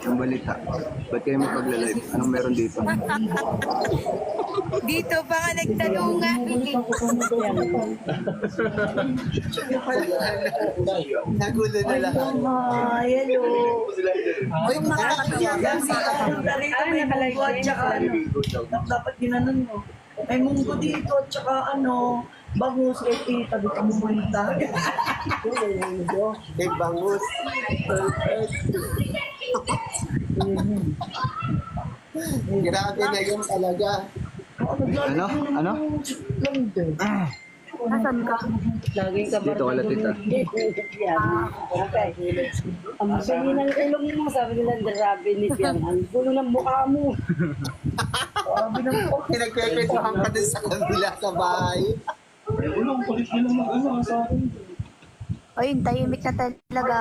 Ang balita. Ba't kayo magpagla-live? Anong meron dito? Dito pa nga nagtanungan. Nagulo na lang. Hello. Ay, makakakiyang sa May munggo at saka dapat ginanon mo. May munggo dito at saka bangus. Tita, di ka pumunta. May bangus. Grabe na yun talaga. Ano? Ano? Nasaan ka? Laging ka Dito ka tita. Ang bili ng ilong mo, sabi nila, grabe ni Piang. Ang gulo ng mukha mo. Pinagkwekwentuhan ka din sa kabila sa bahay. Ay, tahimik na talaga.